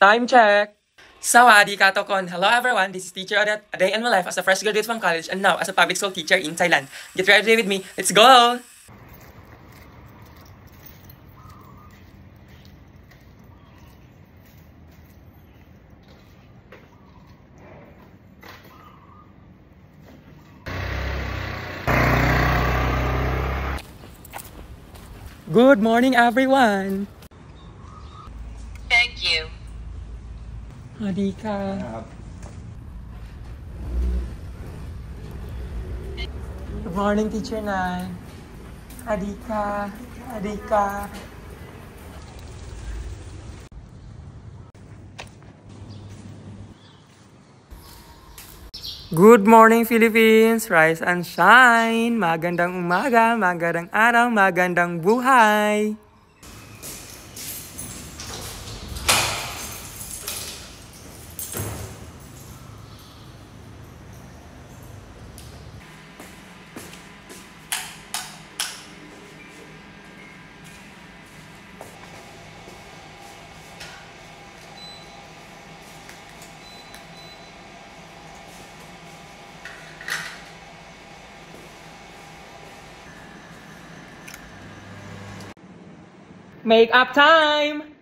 Time check! Sawadee ka Tokon! Hello everyone, this is Teacher Odette, a day in my life as a fresh graduate from college and now as a public school teacher in Thailand. Get ready with me, let's go! Good morning everyone! Thank you. สวัสดีค่ะ Good morning Teacher Nan สวัสดีค่ะสวัสดีค่ะ Good morning Philippines! Rise and shine! Magandang umaga, magandang araw, magandang buhay! Make up time!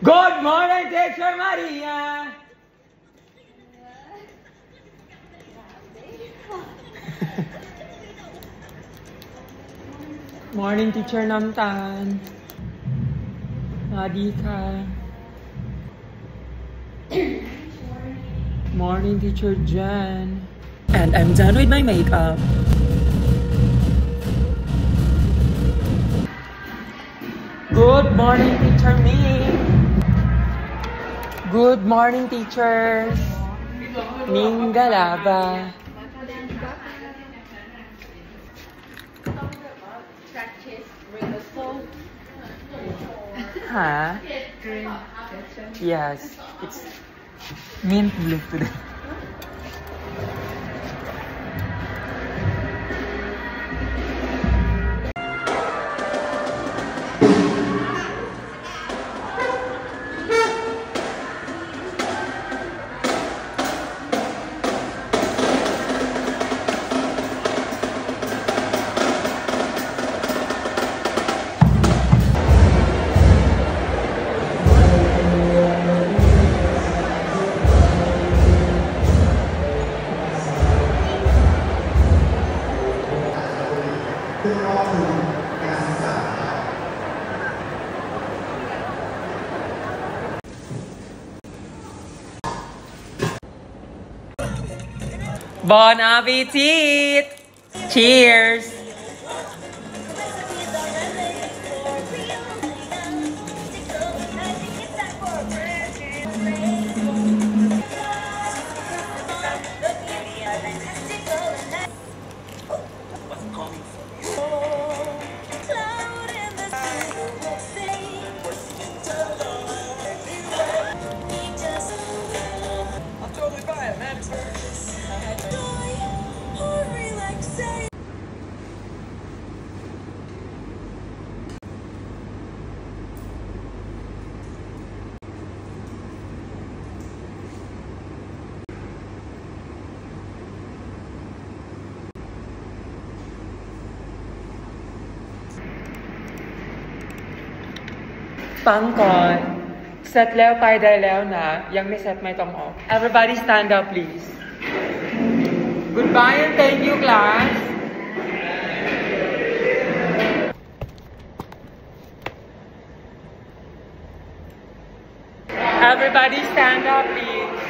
Good morning, Teacher Maria! Morning, Teacher Namtan. Adika. Morning, Teacher Jan. And I'm done with my makeup. Good morning, Teacher Me. Good morning, teachers. Mingalaba. Huh? Yes, it's mint blue today. Bon appetit! Cheers! Pangก่อน set แล้วไปได้แล้วนะ ยังไม่ set ไม่ต้องออก Everybody stand up please. Goodbye and thank you class. Everybody stand up please.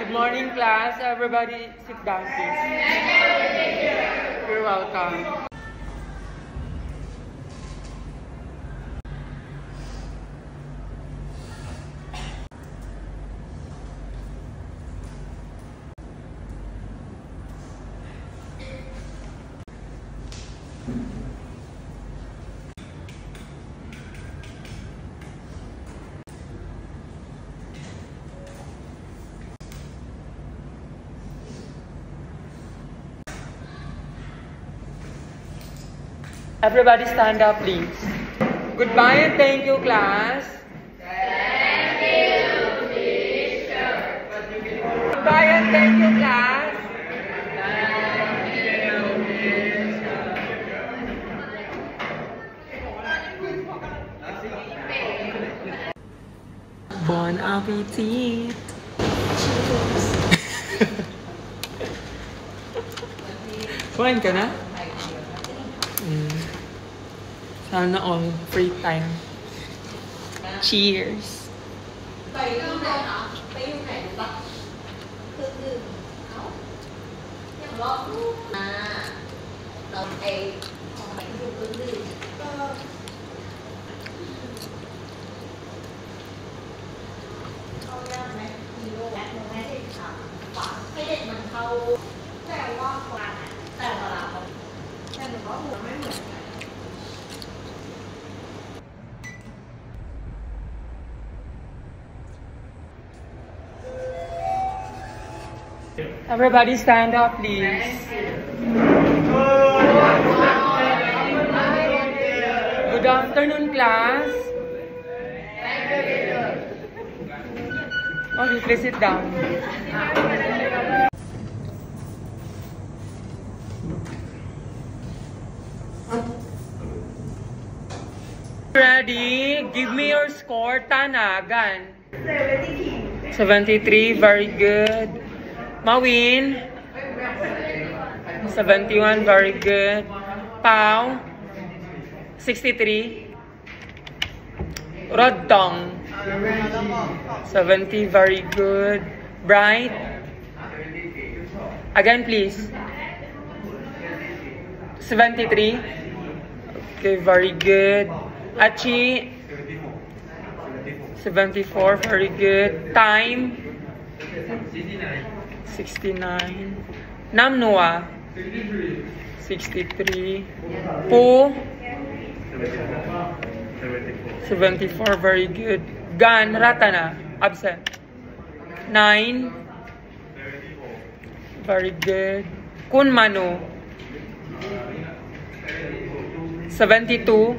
Good morning class. Everybody sit down please. You're welcome. Everybody stand up, please. Goodbye and thank you, class. Thank you, teacher. Goodbye and thank you, class. Thank you, teacher. Bon appetit! Kumain ka na? Sana all free time. Cheers! ไปอยู่ไหนนะไปอยู่ไหนรู้ปะคือเอ้าอย่างรอบเราไอของไปดูอื่นก็เข้ายากไหมฮีโร่แม็กซ์ไม่ได้ถามฝังให้เด็กมันเข้าแต่ว่าคนแต่เวลาเขาแต่หนูว่าหัวไม่เหมือนกัน Everybody stand up, please. Good afternoon, class. Okay, please sit down. Ready? Give me your score, Tanagan. 73, very good. Mawin, 71, very good. Pau, 63. Rodtong, 70, very good. Bright, again please. 73. Okay, very good. Achi, 74, very good. Time, 69. Namnoa, 63. Po, 74, very good. Gan, Ratana, absent. 9, very good. Kunmano, 72,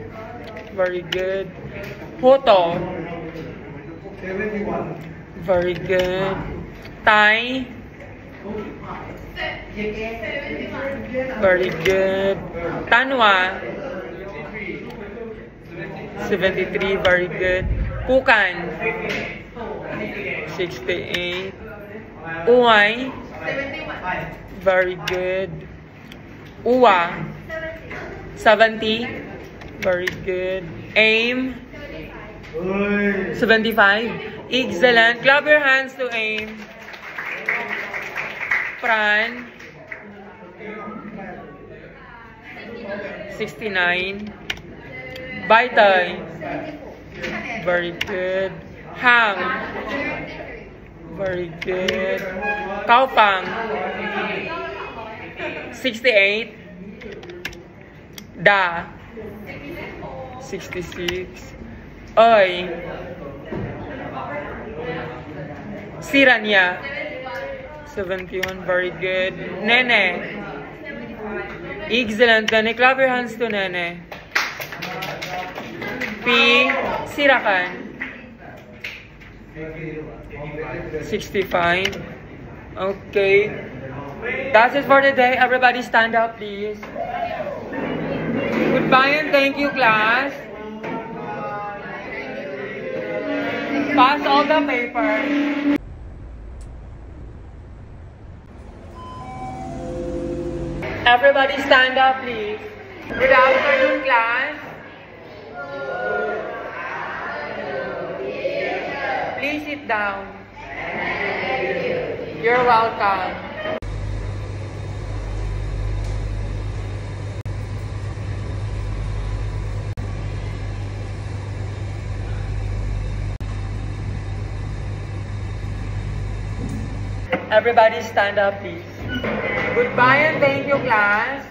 very good. Hoto, very good. Tai, very good. Tanwa, 73, very good. Pukan, 68. Uway, very good. Uwa, 70, very good. Aim, 75. Excellent. Clap your hands to Aim. Fran, 69. Baitay, very good. Hang, very good. Kaupang, 68. Da, 66. Oy, Siranya, 71, very good. Nene, excellent. Nene, clap your hands to Nene. P, Sirakan, 65. Okay, that's it for today. Everybody stand up, please. Goodbye and thank you, class. Pass all the paper. Everybody stand up, please. Good afternoon, class. Please sit down. You're welcome. Everybody stand up, please. Goodbye and thank you, class.